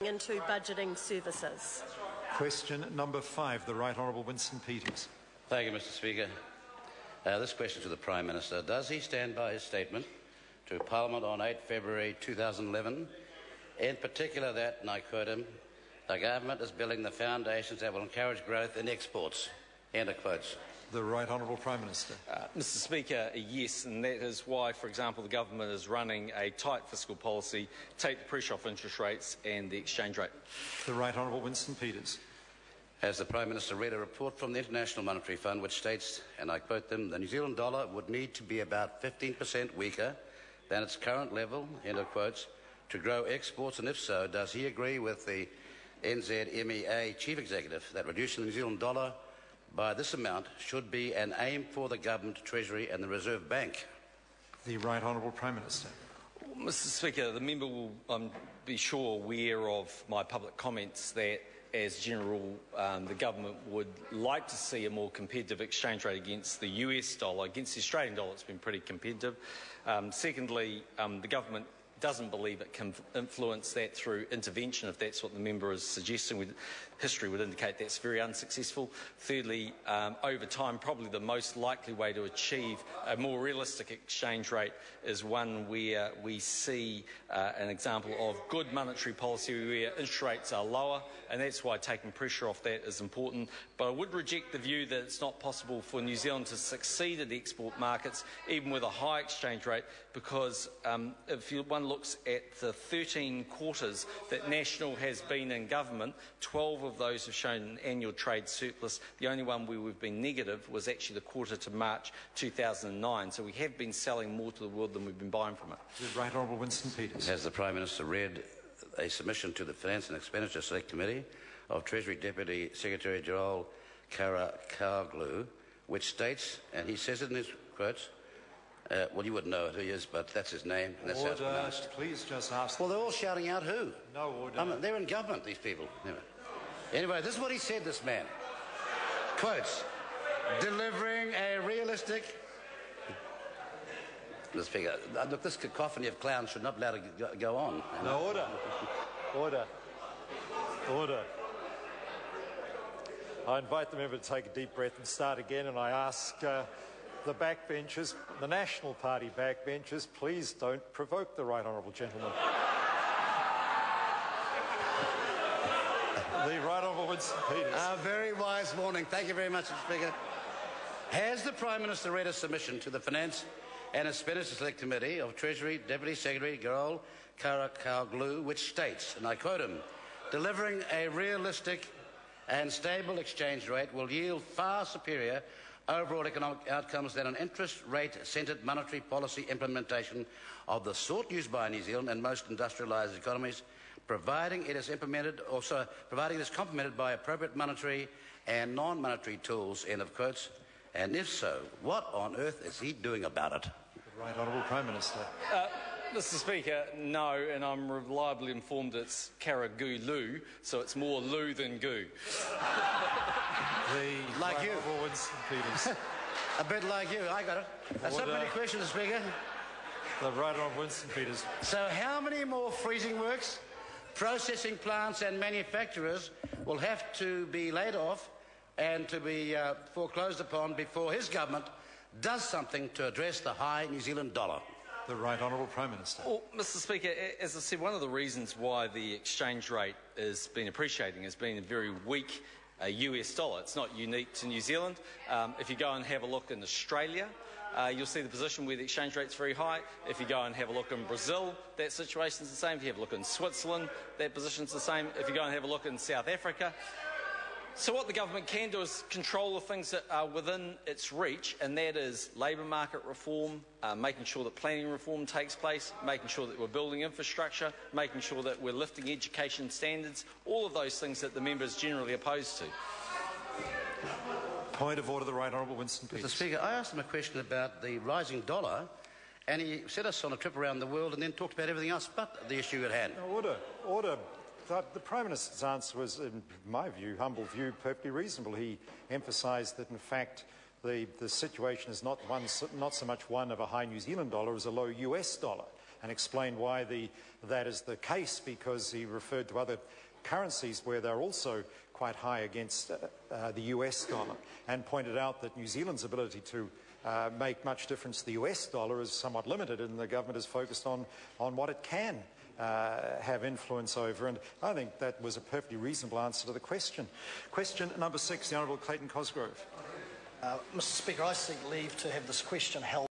into budgeting services. Question number 5, the Right Honourable Winston Peters. Thank you, Mr. Speaker. This question to the Prime Minister. Does he stand by his statement to Parliament on 8 February 2011, in particular that, and I quote him, "The government is building the foundations that will encourage growth in exports," end of quotes? The Right Honourable Prime Minister. Mr. Speaker, yes, and that is why, for example, the government is running a tight fiscal policy, take the pressure off interest rates and the exchange rate. The Right Honourable Winston Peters. Has the Prime Minister read a report from the International Monetary Fund which states, and I quote them, "The New Zealand dollar would need to be about 15% weaker than its current level," end of quotes, to grow exports, and if so, does he agree with the NZMEA Chief Executive that reducing the New Zealand dollar by this amount should be an aim for the Government, Treasury and the Reserve Bank? The Right Honourable Prime Minister. Mr. Speaker, the member will be sure aware of my public comments that, as general, the government would like to see a more competitive exchange rate against the US dollar. Against the Australian dollar, it's been pretty competitive. Secondly, the government doesn't believe it can influence that through intervention, if that's what the member is suggesting. History would indicate that's very unsuccessful. Thirdly, over time, probably the most likely way to achieve a more realistic exchange rate is one where we see an example of good monetary policy where interest rates are lower, and that's why taking pressure off that is important. But I would reject the view that it's not possible for New Zealand to succeed at export markets, even with a high exchange rate, because if one looks at the 13 quarters that National has been in government, 12 of those have shown an annual trade surplus. The only one where we've been negative was actually the quarter to March 2009. So we have been selling more to the world than we've been buying from it. The Right Honourable Winston Peters. Has the Prime Minister read a submission to the Finance and Expenditure Select Committee of Treasury Deputy Secretary-General Karakaglu, which states, and he says it in his quotes, well, you wouldn't know who he is, but that's his name, and that's how it's pronounced. Please just ask. Well, they're all shouting out who. No order. They're in government, these people. Anyway, this is what he said, this man. Quotes, delivering a realistic... Mr. Speaker, look, this cacophony of clowns should not be allowed to go on. No, order. Order. Order. I invite the member to take a deep breath and start again, and I ask the backbenchers, the National Party backbenchers, please don't provoke the Right Honourable Gentleman. The Right Honourable Winston Peters. A very wise warning. Thank you very much, Mr. Speaker. Has the Prime Minister read a submission to the Finance and Expenditure Select Committee of Treasury Deputy Secretary-General Karakaglu, which states, and I quote him, delivering a realistic and stable exchange rate will yield far superior overall economic outcomes than an interest rate-centred monetary policy implementation of the sort used by New Zealand and most industrialised economies, providing it is complemented by appropriate monetary and non-monetary tools, end of quotes. And if so, what on earth is he doing about it? The Right Honourable Prime Minister. Mr. Speaker, no, and I'm reliably informed it's Karagulu, so it's more loo than goo. The like Right you. Honourable Winston Peters. A bit like you, I got it. That's not many questions, Mr. Speaker. The Right Honourable Winston Peters. So how many more freezing works, processing plants and manufacturers will have to be laid off and to be foreclosed upon before his government does something to address the high New Zealand dollar? The Right Honourable Prime Minister. Well, Mr. Speaker, as I said, one of the reasons why the exchange rate has been appreciating has been a very weak US dollar. It's not unique to New Zealand. If you go and have a look in Australia, you'll see the position where the exchange rate's very high. If you go and have a look in Brazil, that situation's the same. If you have a look in Switzerland, that position's the same. If you go and have a look in South Africa. So what the government can do is control the things that are within its reach, and that is labour market reform, making sure that planning reform takes place, making sure that we're building infrastructure, making sure that we're lifting education standards, all of those things that the member is generally opposed to. Point of order, the Right Honourable Winston Peters. Mr. Speaker, I asked him a question about the rising dollar, and he sent us on a trip around the world and then talked about everything else but the issue at hand. No, order. Order. The Prime Minister's answer was, in my view, humble view, perfectly reasonable. He emphasised that, in fact, the situation is not so much one of a high New Zealand dollar as a low US dollar. and explained why that is the case, because he referred to other currencies where they're also quite high against the US dollar, and pointed out that New Zealand's ability to make much difference to the US dollar is somewhat limited, and the government is focused on what it can have influence over. And I think that was a perfectly reasonable answer to the question. Question number 6, the Honourable Clayton Cosgrove. Mr. Speaker, I seek leave to have this question held